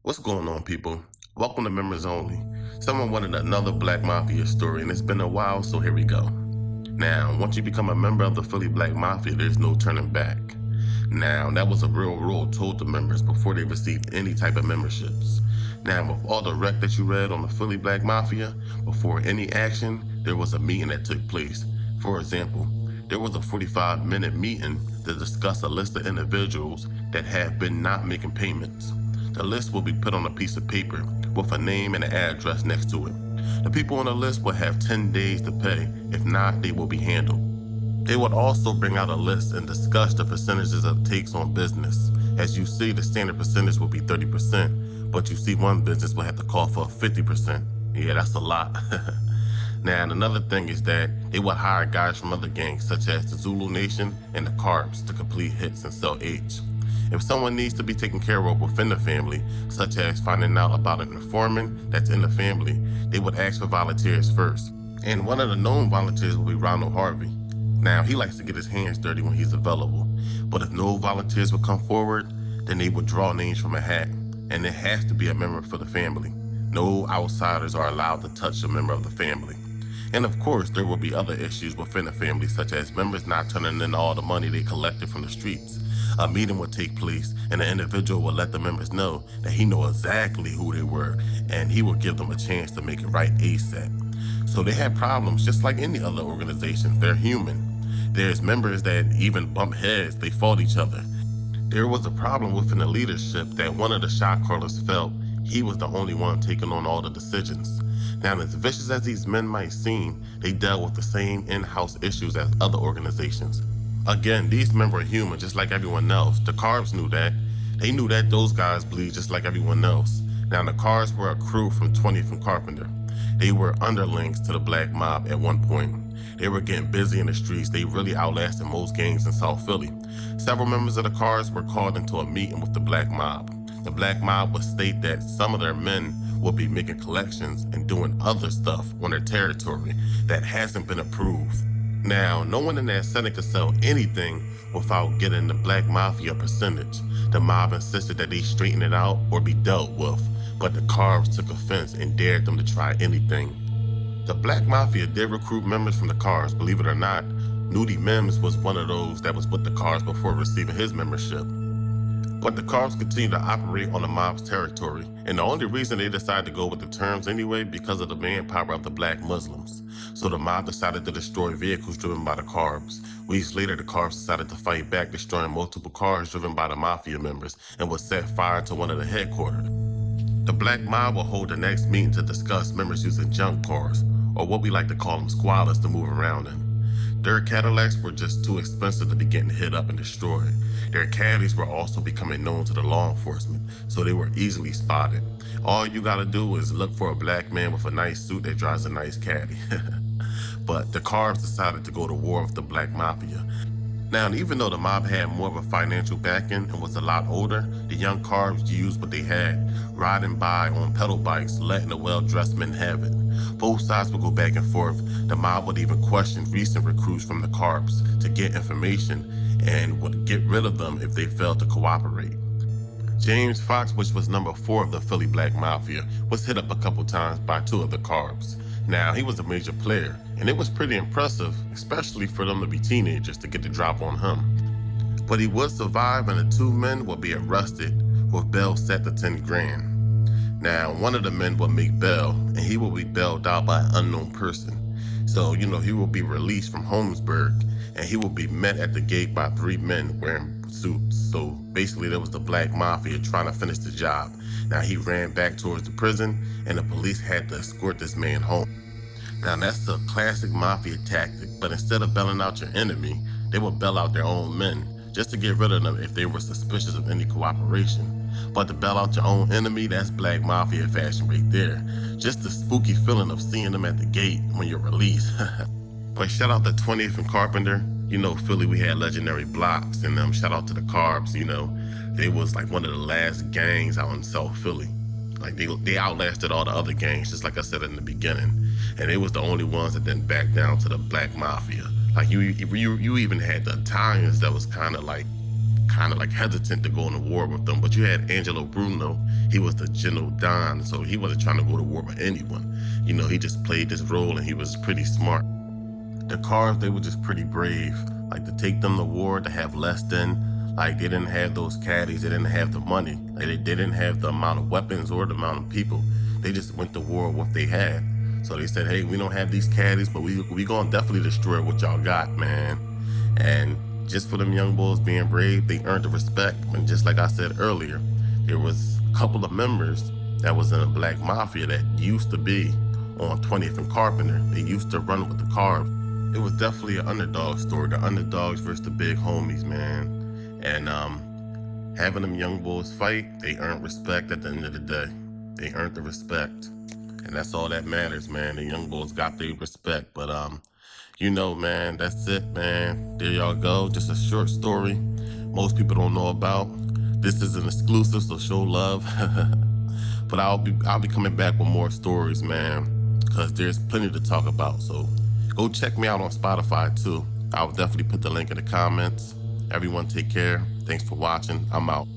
What's going on, people? Welcome to Members Only. Someone wanted another Black Mafia story, and it's been a while, so here we go. Now, once you become a member of the Philly Black Mafia, there's no turning back. Now, that was a real rule told to members before they received any type of memberships. Now, with all the rec that you read on the Philly Black Mafia, before any action, there was a meeting that took place. For example, there was a 45-minute meeting to discuss a list of individuals that have been not making payments. The list will be put on a piece of paper with a name and an address next to it. The people on the list will have 10 days to pay. If not, they will be handled. They would also bring out a list and discuss the percentages it takes on business. As you see, the standard percentage will be 30%, but you see one business will have to call for 50%. Yeah, that's a lot. Now, another thing is that they would hire guys from other gangs such as the Zulu Nation and the Carbs to complete hits and sell H. If someone needs to be taken care of within the family, such as finding out about an informant that's in the family, they would ask for volunteers first. And one of the known volunteers will be Ronald Harvey. Now, he likes to get his hands dirty when he's available, but if no volunteers would come forward, then they would draw names from a hat, and it has to be a member for the family. No outsiders are allowed to touch a member of the family. And of course, there will be other issues within the family, such as members not turning in all the money they collected from the streets. A meeting would take place, and the individual would let the members know that he knows exactly who they were, and he would give them a chance to make it right ASAP. So they had problems just like any other organization. They're human. There's members that even bump heads, they fought each other. There was a problem within the leadership that one of the shot callers felt he was the only one taking on all the decisions. Now, as vicious as these men might seem, they dealt with the same in-house issues as other organizations. Again, these men were human just like everyone else. The Carbs knew that. They knew that those guys bleed just like everyone else. Now, the Carbs were a crew from 20th and Carpenter. They were underlings to the Black Mob at one point. They were getting busy in the streets. They really outlasted most gangs in South Philly. Several members of the Carbs were called into a meeting with the Black Mob. The Black Mob would state that some of their men would be making collections and doing other stuff on their territory that hasn't been approved. Now, no one in that setting could sell anything without getting the Black Mafia percentage. The mob insisted that they straighten it out or be dealt with, but the Carbs took offense and dared them to try anything. The Black Mafia did recruit members from the Carbs, believe it or not. Nudie Mims was one of those that was with the Carbs before receiving his membership. But the Carbs continued to operate on the mob's territory, and the only reason they decided to go with the terms anyway because of the manpower of the Black Muslims. So the mob decided to destroy vehicles driven by the Carbs. Weeks later, the Carbs decided to fight back, destroying multiple cars driven by the Mafia members, and would set fire to one of the headquarters. The Black Mob will hold the next meeting to discuss members using junk cars, or what we like to call them squatters, to move around in. Their Cadillacs were just too expensive to be getting hit up and destroyed. Their caddies were also becoming known to the law enforcement, so they were easily spotted. All you gotta do is look for a black man with a nice suit that drives a nice caddy. But the Carbs decided to go to war with the Black Mafia. Now, even though the mob had more of a financial backing and was a lot older, the young Carbs used what they had, riding by on pedal bikes, letting the well-dressed men have it. Both sides would go back and forth. The mob would even question recent recruits from the Carbs to get information and would get rid of them if they failed to cooperate. James Fox, which was number 4 of the Philly Black Mafia, was hit up a couple times by 2 of the Carbs. Now, he was a major player, and it was pretty impressive, especially for them to be teenagers, to get the drop on him. But he would survive, and the 2 men would be arrested with bail set to 10 grand. Now, one of the men would make bail, and he will be bailed out by an unknown person. So, he will be released from Holmesburg, and he will be met at the gate by 3 men wearing suits. So basically, there was the Black Mafia trying to finish the job. Now, he ran back towards the prison, and the police had to escort this man home. Now, that's a classic Mafia tactic, but instead of bailing out your enemy, they would bail out their own men, just to get rid of them if they were suspicious of any cooperation. But to bail out your own enemy, that's Black Mafia fashion right there. Just the spooky feeling of seeing them at the gate when you're released. But shout out to 20th and Carpenter. Philly, we had legendary blocks, and shout out to the Carbs. They was like one of the last gangs out in South Philly. Like they outlasted all the other gangs, just like I said in the beginning. And they was the only ones that didn't back down to the Black Mafia. Like you even had the Italians that was kind of kind of like hesitant to go into war with them. But you had Angelo Bruno, he was the General Don, so he wasn't trying to go to war with anyone. You know, he just played this role and he was pretty smart. The Carrs, they were just pretty brave. Like, to take them to war, to have less than, like, they didn't have those caddies, they didn't have the money, like, they didn't have the amount of weapons or the amount of people. They just went to war with what they had. So they said, hey, we don't have these caddies, but we gonna definitely destroy what y'all got, man. And just for them young boys being brave, they earned the respect. And just like I said earlier, there was a couple of members that was in a black mafia that used to be on 20th and Carpenter. They used to run with the Carrs. It was definitely an underdog story, the underdogs versus the big homies, man. And having them young boys fight, they earned respect at the end of the day. They earned the respect. And that's all that matters, man. The young boys got their respect. But you know, man, that's it, man. There y'all go. Just a short story most people don't know about. This is an exclusive, so show love. But I'll be coming back with more stories, man, because there's plenty to talk about. So go check me out on Spotify too. I'll definitely put the link in the comments. Everyone take care. Thanks for watching. I'm out.